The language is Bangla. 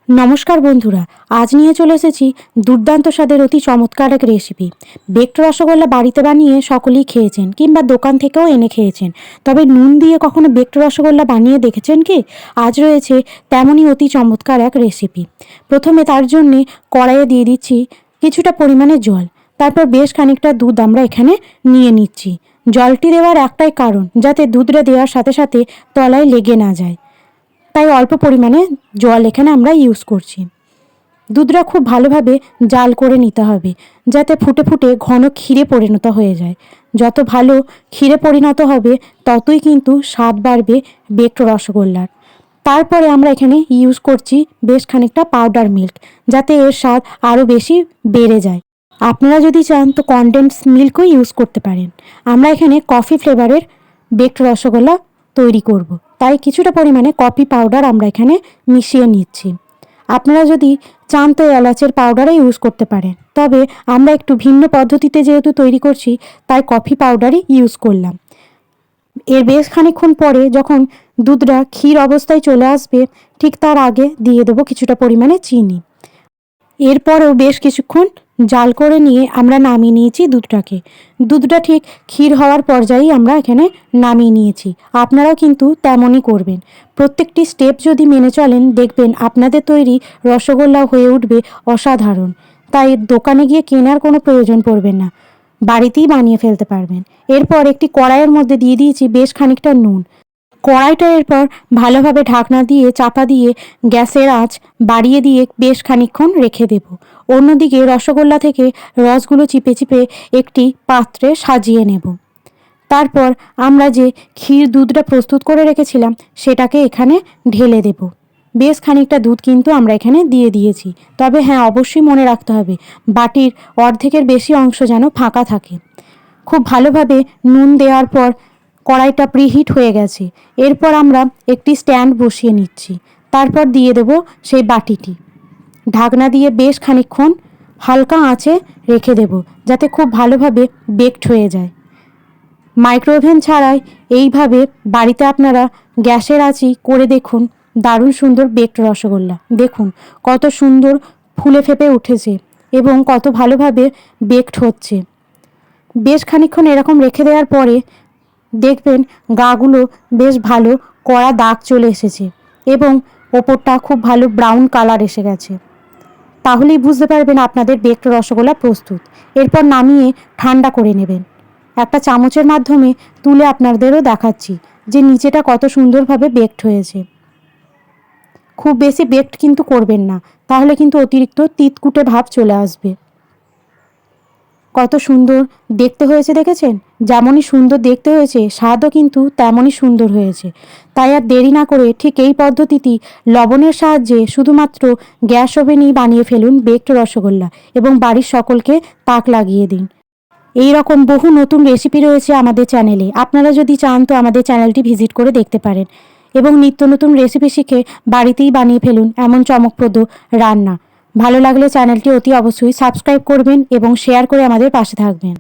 নমস্কার বন্ধুরা, আজ নিয়ে চলে এসেছি দুর্দান্ত স্বাদের অতি চমৎকার এক রেসিপি। বেকড রসগোল্লা বাড়িতে বানিয়ে সকলেই খেয়েছেন কিংবা দোকান থেকেও এনে খেয়েছেন, তবে নুন দিয়ে কখনো বেকড রসগোল্লা বানিয়ে দেখেছেন কি? আজ রয়েছে তেমনই অতি চমৎকার এক রেসিপি। প্রথমে তার জন্যে কড়াইয়ে দিয়ে দিচ্ছি কিছুটা পরিমাণে জল, তারপর বেশ খানিকটা দুধ আমরা এখানে নিয়ে নিচ্ছি। জলটি দেওয়ার একটাই কারণ, যাতে দুধটা দেওয়ার সাথে সাথে তলায় লেগে না যায়, তাই অল্প পরিমাণে জল এখানে আমরা ইউজ করছি। দুধটা খুব ভালোভাবে জাল করে নিতে হবে, যাতে ফুটে ফুটে ঘন ক্ষীরে পরিণত হয়ে যায়। যত ভালো ক্ষীরে পরিণত হবে ততই কিন্তু স্বাদ বাড়বে বেকড রসগোল্লার। তারপরে আমরা এখানে ইউজ করছি বেশ খানিকটা পাউডার মিল্ক, যাতে এর স্বাদ আরও বেশি বেড়ে যায়। আপনারা যদি চান তো কনডেন্স মিল্কও ইউজ করতে পারেন। আমরা এখানে কফি ফ্লেভারের বেকড রসগোল্লা তৈরি করব, তাই কিছুটা পরিমাণে কফি পাউডার আমরা এখানে মিশিয়ে নিচ্ছি। আপনারা যদি চান তো এলাচের পাউডারও ইউজ করতে পারেন, তবে আমরা একটু ভিন্ন পদ্ধতিতে যেহেতু তৈরি করছি তাই কফি পাউডারই ইউজ করলাম। এর বেশ খানিকক্ষণ পরে যখন দুধটা ক্ষীর অবস্থায় চলে আসবে, ঠিক তার আগে দিয়ে দেবো কিছুটা পরিমাণে চিনি। এরপরেও বেশ কিছুক্ষণ জাল করে নিয়ে আমরা নামিয়ে নিয়েছি দুধটা ঠিক ক্ষীর হওয়ার পর্যায়েই আমরা এখানে নামিয়ে নিয়েছি। আপনারাও কিন্তু তেমনই করবেন। প্রত্যেকটি স্টেপ যদি মেনে চলেন, দেখবেন আপনাদের তৈরি রসগোল্লা হয়ে উঠবে অসাধারণ। তাই দোকানে গিয়ে কেনার কোনো প্রয়োজন পড়বে না, বাড়িতেই বানিয়ে ফেলতে পারবেন। এরপর একটি কড়াইয়ের মধ্যে দিয়ে দিয়েছি বেশ খানিকটা নুন। কড়াইটা এরপর ভালোভাবে ঢাকনা দিয়ে চাপা দিয়ে গ্যাসের আঁচ বাড়িয়ে দিয়ে বেশ খানিকক্ষণ রেখে দেব। অন্যদিকে রসগোল্লা থেকে রসগুলো চিপে চিপে একটি পাত্রে সাজিয়ে নেব। তারপর আমরা যে ক্ষীর দুধটা প্রস্তুত করে রেখেছিলাম সেটাকে এখানে ঢেলে দেব। বেশ খানিকটা দুধ কিন্তু আমরা এখানে দিয়ে দিয়েছি, তবে হ্যাঁ, অবশ্যই মনে রাখতে হবে বাটির অর্ধেকের বেশি অংশ যেন ফাঁকা থাকে। খুব ভালোভাবে নুন দেওয়ার পর কড়াইটা প্রিহিট হয়ে গেছে। এরপর আমরা একটি স্ট্যান্ড বসিয়ে নিচ্ছি, তারপর দিয়ে দেব সেই বাটিটি। ঢাকনা দিয়ে বেশ খানিকক্ষণ হালকা আঁচে রেখে দেব, যাতে খুব ভালোভাবে বেকড হয়ে যায়। মাইক্রোওভেন ছাড়াই এইভাবে বাড়িতে আপনারা গ্যাসের আঁচই করে দেখুন, দারুণ সুন্দর বেকড রসগোল্লা। দেখুন কত সুন্দর ফুলে ফেপে উঠেছে এবং কত ভালোভাবে বেকড হচ্ছে। বেশ খানিকক্ষণ এরকম রেখে দেওয়ার পরে দেখবেন গাগুলো বেশ ভালো কড়া দাগ চলে এসেছে এবং ওপরটা খুব ভালো ব্রাউন কালার এসে গেছে। তাহলেই বুঝতে পারবেন আপনাদের বেকড রসগোল্লা প্রস্তুত। এরপর নামিয়ে ঠান্ডা করে নেবেন। একটা চামচের মাধ্যমে তুলে আপনাদেরও দেখাচ্ছি যে নিচেটা কত সুন্দরভাবে বেকড হয়েছে। খুব বেশি বেকড কিন্তু করবেন না, তাহলে কিন্তু অতিরিক্ত তিতকুটে ভাব চলে আসবে। কত সুন্দর দেখতে হয়েছে দেখেছেন? যেমনই সুন্দর দেখতে হয়েছে স্বাদও কিন্তু তেমনই সুন্দর হয়েছে। তাই আর দেরি না করে ঠিক এই পদ্ধতিটি লবণের সাহায্যে শুধুমাত্র গ্যাস ওভেনেই বানিয়ে ফেলুন বেকড রসগোল্লা এবং বাড়ির সকলকে তাক লাগিয়ে দিন। এই রকম বহু নতুন রেসিপি রয়েছে আমাদের চ্যানেলে, আপনারা যদি চান তো আমাদের চ্যানেলটি ভিজিট করে দেখতে পারেন এবং নিত্য নতুন রেসিপি শিখে বাড়িতেই বানিয়ে ফেলুন এমন চমকপ্রদ রান্না। ভালো লাগলে চ্যানেলটি অতি অবশ্যই সাবস্ক্রাইব করবেন এবং শেয়ার করে আমাদের পাশে থাকবেন।